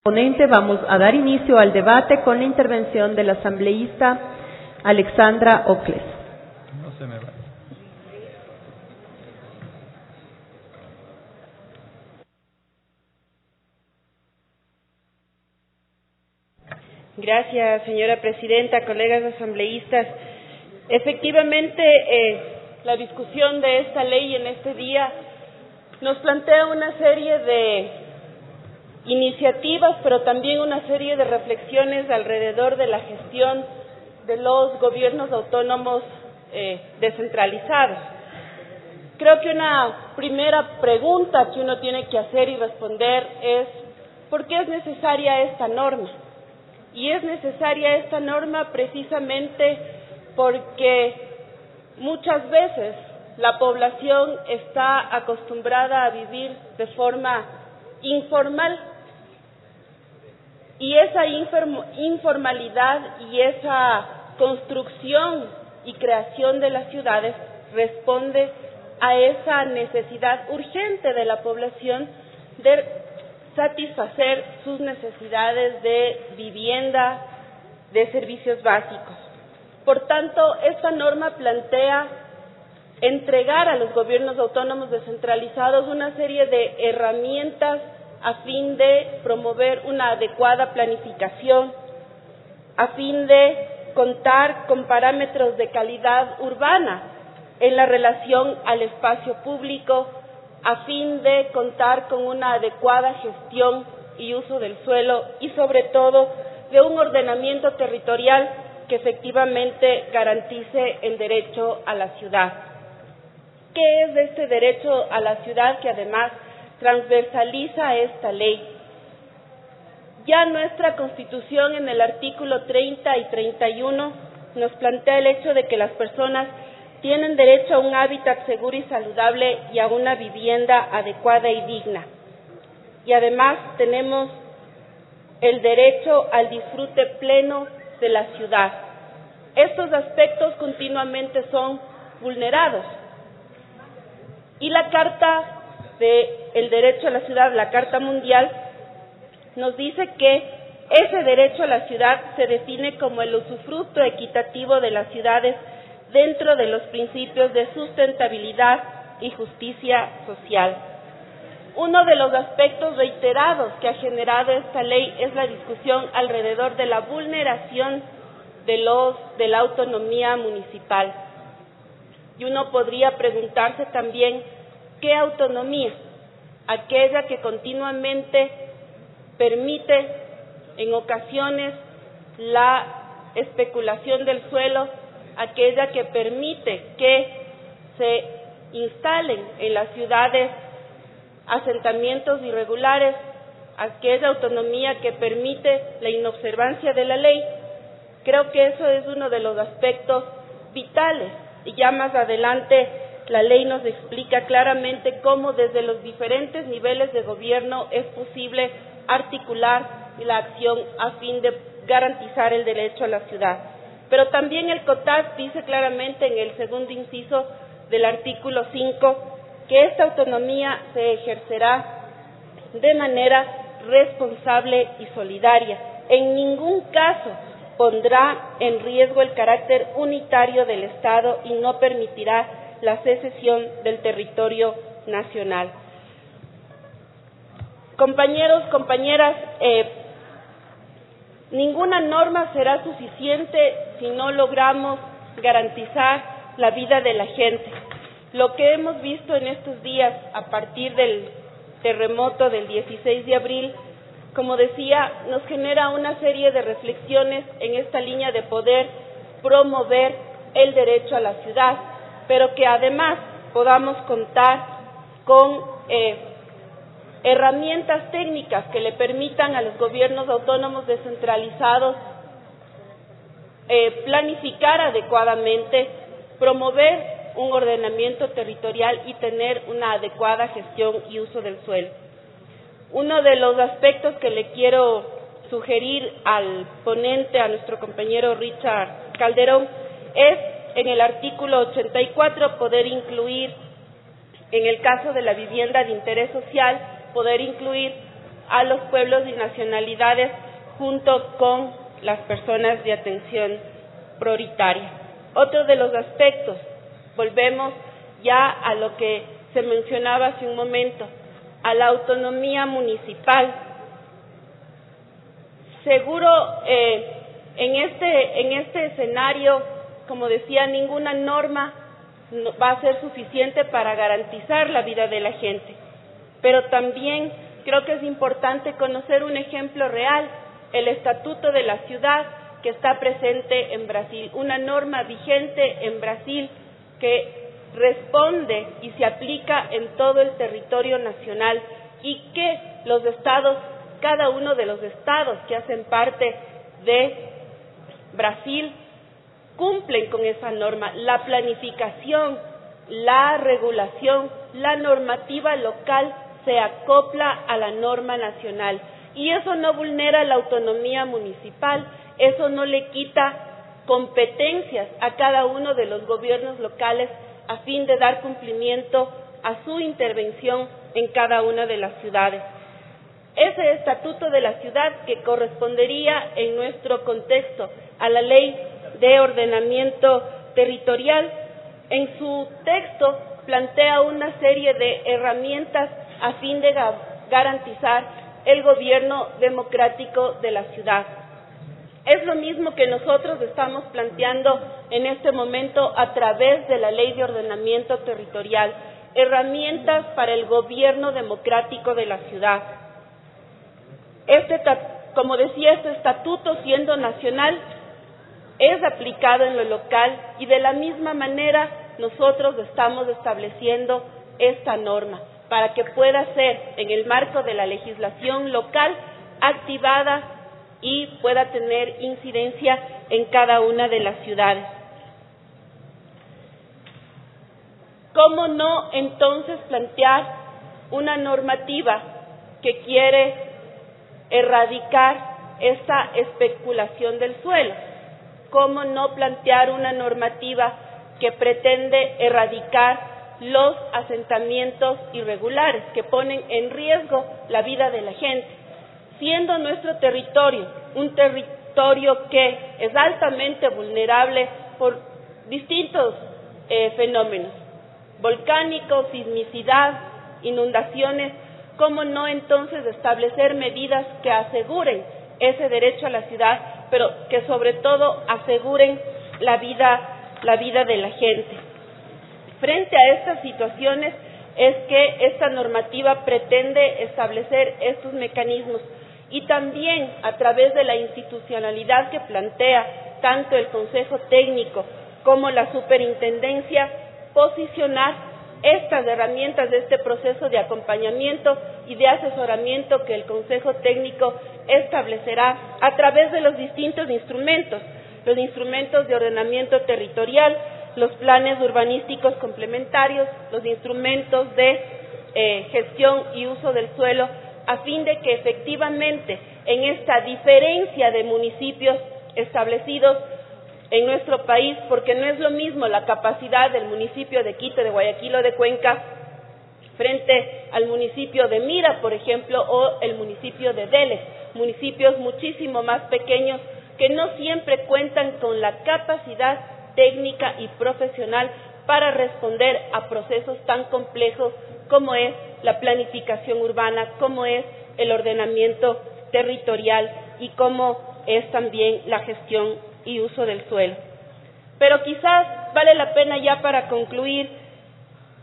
Ponente, vamos a dar inicio al debate con la intervención del asambleísta Alexandra Ocles. No se me va. Gracias, señora presidenta, colegas asambleístas. Efectivamente, la discusión de esta ley en este día nos plantea una serie de iniciativas, pero también una serie de reflexiones alrededor de la gestión de los gobiernos autónomos descentralizados. Creo que una primera pregunta que uno tiene que hacer y responder es ¿por qué es necesaria esta norma? Y es necesaria esta norma precisamente porque muchas veces la población está acostumbrada a vivir de forma informal. Y esa informalidad y esa construcción y creación de las ciudades responde a esa necesidad urgente de la población de satisfacer sus necesidades de vivienda, de servicios básicos. Por tanto, esta norma plantea entregar a los gobiernos autónomos descentralizados una serie de herramientas a fin de promover una adecuada planificación, a fin de contar con parámetros de calidad urbana en la relación al espacio público, a fin de contar con una adecuada gestión y uso del suelo y sobre todo de un ordenamiento territorial que efectivamente garantice el derecho a la ciudad. ¿Qué es este derecho a la ciudad que además transversaliza esta ley? Ya nuestra Constitución en el artículo 30 y 31 nos plantea el hecho de que las personas tienen derecho a un hábitat seguro y saludable y a una vivienda adecuada y digna. Y además tenemos el derecho al disfrute pleno de la ciudad. Estos aspectos continuamente son vulnerados. Y la Carta del Derecho a la Ciudad, la Carta Mundial, nos dice que ese derecho a la ciudad se define como el usufructo equitativo de las ciudades dentro de los principios de sustentabilidad y justicia social. Uno de los aspectos reiterados que ha generado esta ley es la discusión alrededor de la vulneración de la autonomía municipal. Y uno podría preguntarse también, ¿qué autonomía? Aquella que continuamente permite en ocasiones la especulación del suelo, aquella que permite que se instalen en las ciudades asentamientos irregulares, aquella autonomía que permite la inobservancia de la ley. Creo que eso es uno de los aspectos vitales y ya más adelante la ley nos explica claramente cómo desde los diferentes niveles de gobierno es posible articular la acción a fin de garantizar el derecho a la ciudad. Pero también el COTAS dice claramente en el segundo inciso del artículo 5 que esta autonomía se ejercerá de manera responsable y solidaria. En ningún caso pondrá en riesgo el carácter unitario del Estado y no permitirá la secesión del territorio nacional. Compañeros, compañeras, ninguna norma será suficiente si no logramos garantizar la vida de la gente. Lo que hemos visto en estos días a partir del terremoto del 16 de abril, como decía, nos genera una serie de reflexiones en esta línea de poder promover el derecho a la ciudad, pero que además podamos contar con herramientas técnicas que le permitan a los gobiernos autónomos descentralizados planificar adecuadamente, promover un ordenamiento territorial y tener una adecuada gestión y uso del suelo. Uno de los aspectos que le quiero sugerir al ponente, a nuestro compañero Richard Calderón, es en el artículo 84 poder incluir, en el caso de la vivienda de interés social, poder incluir a los pueblos y nacionalidades junto con las personas de atención prioritaria. Otro de los aspectos, volvemos ya a lo que se mencionaba hace un momento, a la autonomía municipal. Seguro en este escenario, como decía, ninguna norma va a ser suficiente para garantizar la vida de la gente, pero también creo que es importante conocer un ejemplo real, el Estatuto de la Ciudad, que está presente en Brasil, una norma vigente en Brasil que responde y se aplica en todo el territorio nacional y que los estados, cada uno de los estados que hacen parte de Brasil, cumplen con esa norma. La planificación, la regulación, la normativa local se acopla a la norma nacional y eso no vulnera la autonomía municipal, eso no le quita competencias a cada uno de los gobiernos locales a fin de dar cumplimiento a su intervención en cada una de las ciudades. Ese Estatuto de la Ciudad, que correspondería en nuestro contexto a la Ley de Ordenamiento Territorial, en su texto plantea una serie de herramientas a fin de garantizar el gobierno democrático de la ciudad. Es lo mismo que nosotros estamos planteando en este momento a través de la Ley de Ordenamiento Territorial, herramientas para el gobierno democrático de la ciudad. Como decía, este estatuto, siendo nacional, es aplicado en lo local y de la misma manera nosotros estamos estableciendo esta norma para que pueda ser, en el marco de la legislación local, activada y pueda tener incidencia en cada una de las ciudades. ¿Cómo no entonces plantear una normativa que quiere erradicar esta especulación del suelo? ¿Cómo no plantear una normativa que pretende erradicar los asentamientos irregulares que ponen en riesgo la vida de la gente? Siendo nuestro territorio un territorio que es altamente vulnerable por distintos fenómenos, volcánicos, sismicidad, inundaciones, ¿cómo no entonces establecer medidas que aseguren ese derecho a la ciudad, pero que sobre todo aseguren la vida de la gente? Frente a estas situaciones es que esta normativa pretende establecer estos mecanismos y también a través de la institucionalidad que plantea tanto el Consejo Técnico como la Superintendencia, posicionar estas herramientas de este proceso de acompañamiento y de asesoramiento que el Consejo Técnico establecerá a través de los distintos instrumentos, los instrumentos de ordenamiento territorial, los planes urbanísticos complementarios, los instrumentos de gestión y uso del suelo, a fin de que efectivamente en esta diferencia de municipios establecidos en nuestro país, porque no es lo mismo la capacidad del municipio de Quito, de Guayaquil o de Cuenca frente al municipio de Mira, por ejemplo, o el municipio de Delez, municipios muchísimo más pequeños que no siempre cuentan con la capacidad técnica y profesional para responder a procesos tan complejos como es la planificación urbana, como es el ordenamiento territorial y como es también la gestión y uso del suelo. Pero quizás vale la pena ya para concluir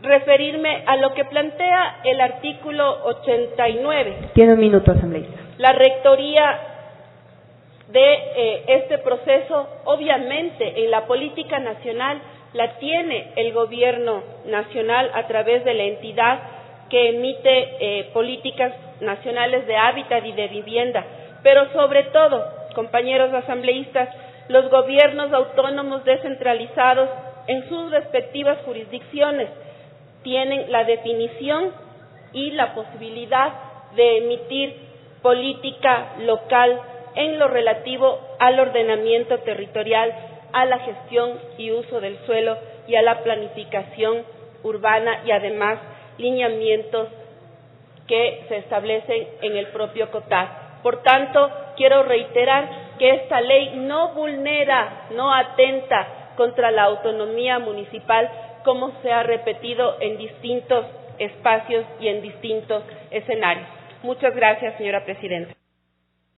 referirme a lo que plantea el artículo 89. Tiene un minuto, asambleísta. La rectoría de este proceso, obviamente, en la política nacional la tiene el gobierno nacional a través de la entidad que emite políticas nacionales de hábitat y de vivienda, pero sobre todo, compañeros asambleístas, los gobiernos autónomos descentralizados en sus respectivas jurisdicciones tienen la definición y la posibilidad de emitir política local en lo relativo al ordenamiento territorial, a la gestión y uso del suelo y a la planificación urbana y además lineamientos que se establecen en el propio COTAS. Por tanto, quiero reiterar que esta ley no vulnera, no atenta contra la autonomía municipal, como se ha repetido en distintos espacios y en distintos escenarios. Muchas gracias, señora presidenta.